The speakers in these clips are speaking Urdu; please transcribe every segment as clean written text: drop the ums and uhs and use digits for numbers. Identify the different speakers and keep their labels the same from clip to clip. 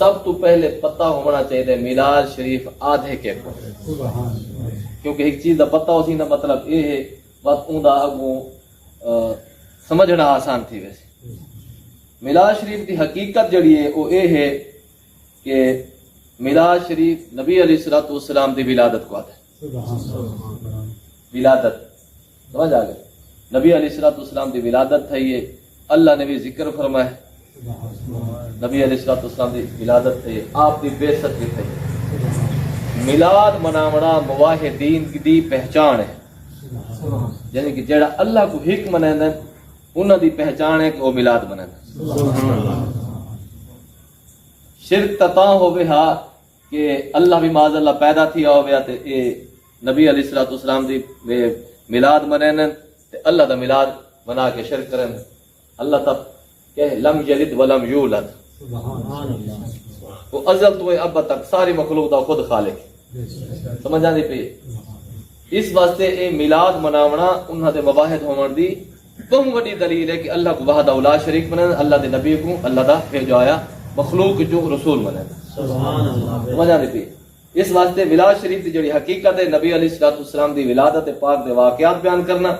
Speaker 1: سب تو پہلے پتہ ہونا چاہیے میلاد شریف آدھے کے کو، کیونکہ ایک چیز کا پتہ اسی کا مطلب یہ ہے بس اون دا اگوں سمجھنا آسان تھی۔ ویسے میلاد شریف کی حقیقت جڑی ہے وہ یہ ہے کہ میلاد شریف نبی علیہ الصلوۃ والسلام دی ولادت کو آتا ہے۔ ولادت سمجھ آ گئے، نبی علیہ الصلوۃ والسلام دی ولادت ہے، یہ اللہ نے بھی ذکر فرمایا، نبی علیہ الصلوۃ والسلام دی ولادت ہے، آپ دی بعثت بھی ہے۔ میلاد مناونا موحدین دی پہچان ہے، یعنی کہ جڑا اللہ کو ہک منائیں انہاں دی پہچان ہے کہ وہ میلاد منائیں۔ شرک تاں ہوے ہا کہ اللہ بھی معاذ اللہ پیدا تھیا ہویا تے اے نبی علیہ الصلوۃ والسلام دی میلاد منائیں تے اللہ دا میلاد منا کے شرک کرن۔ اللہ تب کہ لم یلد ولم یولد، وہ ازل تو اب تک ساری مخلوق دا خود خالق ہے، سمجھ آندی پئی؟ اس واسطے اے میلاد مناونا انہاں دے مواحد ہون دی بہت بڑی دلیل ہے کہ اللہ کو وحدہ لا شریک منن، اللہ دے نبی کو اللہ دا بھیجا آیا مخلوق جو رسول منن، سبحان اللہ، سمجھ آندی پئی؟ اس واسطے میلاد شریف دی جڑی حقیقت ہے نبی علیہ الصلوۃ والسلام دی ولادت پاک دے واقعات بیان کرنا،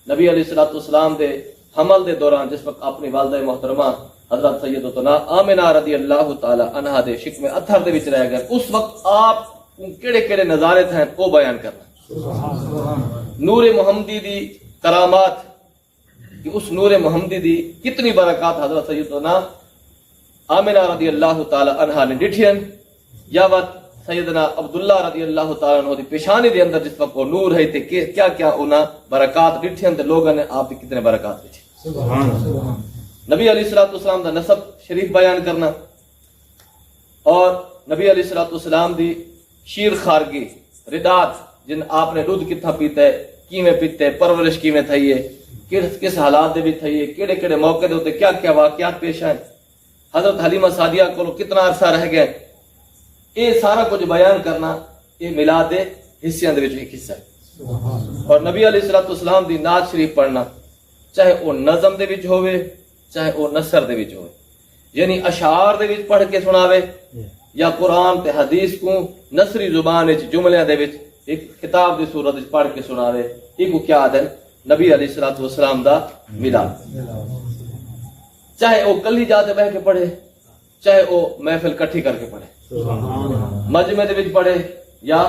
Speaker 1: نبی علیہ الصلوۃ والسلام دے حمل دے دوران جس وقت اپنی والدہ محترمہ حضرت سیدتنا آمنہ رضی اللہ تعالی عنہا دے شکم اتھر دے وچ رہ گئے، اس وقت آپ کیڑے کیڑے نظارے تھے وہ بیان کرنا، نور محمدی دی کرامات، کہ اس نور محمدی دی کتنی برکات حضرت سیدتنا آمنہ رضی اللہ تعالی عنہا نے ڈٹھین، یا وقت سیدنا عبداللہ رضی اللہ تعالیٰ عنہ دی پیشانی دے اندر جس وقت وہ نور ہے تے کیا کیا انہاں برکات ڈٹھین تے لوگوں نے آپ کی کتنے برکات ڈٹھی۔ نبی علیہ الصلوۃ والسلام دا نسب شریف بیان کرنا، اور نبی علیہ الصلوۃ والسلام دی شیر خارگی ردات، جن آپ نے دودھ کتھا پیتا ہے، کیویں پیتے، پرورش کیویں تھئی ہے، کس حالات دے وچ تھئی ہے، کیڑے کیڑے موقع دے اوتے کیا کیا واقعات پیش آئے، حضرت حلیمہ سعدیہ کو کتنا عرصہ رہ گئے، یہ سارا کچھ بیان کرنا یہ میلاد دے حصیاں دے وچ ایک حصہ ہے۔ اور نبی علیہ الصلوۃ والسلام دی نعت شریف پڑھنا، چاہے وہ نظم دے وچ ہوئے چاہے وہ نثر دے وچ ہوئے، یعنی اشعار دے وچ پڑھ کے سناوے یا قرآن تے حدیث کو نثری زبان وچ جملیاں دے وچ ایک کتاب دی صورت وچ پڑھ کے سناوے، یہ کو کیا ہے نبی علیہ الصلوۃ والسلام دا میلاد۔ چاہے وہ کلی جا کے بیٹھ کے پڑھے، چاہے وہ محفل کٹھی کر کے پڑھے، مجمع دے وچ پڑھے یا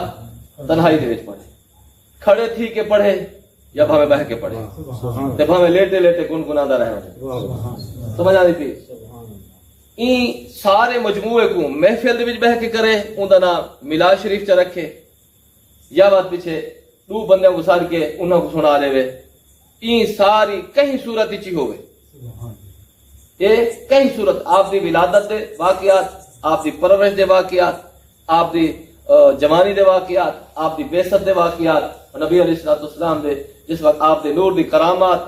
Speaker 1: تنہائی دے وچ پڑھے، کھڑے تھی کے پڑھے یا بھاوے بہ کے پڑھے، تے بھاوے لیٹے لیٹے گنگناتا رہے، سمجھ آ رہی؟ این سارے مجموعے کو محفل دے وچ بہ کے کرے، اون دا نام میلاد شریف چ رکھے، یا بات پیچھے دو بندیاں کو سار کے انہاں کو سنا لے وے، این ساری کہیں صورت ہی ہوئے، یہ کئی صورت آپ دی ولادت دے واقعات، آپ دی پرورش دے واقعات، آپ دی جوانی دے واقعات، آپ دی بعثت دے واقعات، نبی علیہ الصلوۃ والسلام دے جس وقت آپ دے نور دی کرامات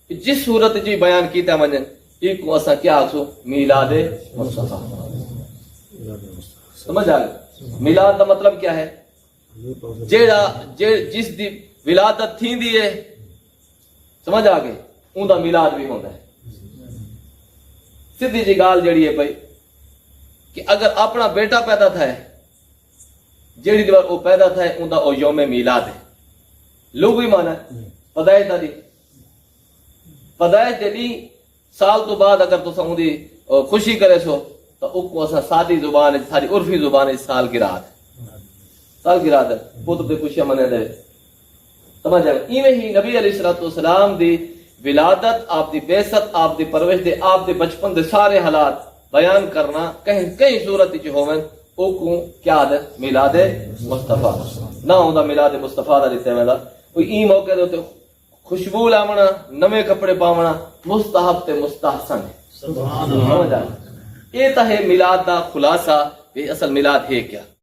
Speaker 1: جس صورت جی بیان کیتا منن، ایک کو اسا کیا آکھو میلاد مصطفیٰ۔ سمجھ آ گئی؟ میلاد دا مطلب کیا ہے؟ جس دی ولادت تھیندی ہے، سمجھ آ گئی، اون دا میلاد بھی ہوندا ہے۔ سیدھی جی گال جڑی ہے بھائی کہ اگر اپنا بیٹا پیدا تھا ہے، جیڑی دیوار وہ پیدا تھا ہے اون دا او یوم میلاد ہے، لوگ بھی مانا ہے پیدائش دا دی، پیدائش دے دی سال تو بعد اگر تو اون دی خوشی کرے سو تو او کو اسا سادی زبان ہے، ساری عرفی زبان ہے، سال گرات ہے، سال گرات ہے، پتر دے خوشیاں منے دے، سمجھ آئے؟ ایویں ہی نبی علیہ الصلوۃ والسلام دی ولادت، آپ دی بعثت، آپ دی پرورش دے، آپ دے بچپن دے سارے حالات بیان کرنا کئی صورت وچ ہوون، او کو کیا ہے میلاد مصطفیٰ۔ نہ ہوندا میلاد مصطفیٰ دا دتے ویلا کوئی ای موقع دے تے خوشبو لاونا، نویں کپڑے پاونا مستحب تے مستحسن ہے، سبحان اللہ۔ یہ تا ہے میلاد دا خلاصہ، اصل میلاد ہے کیا؟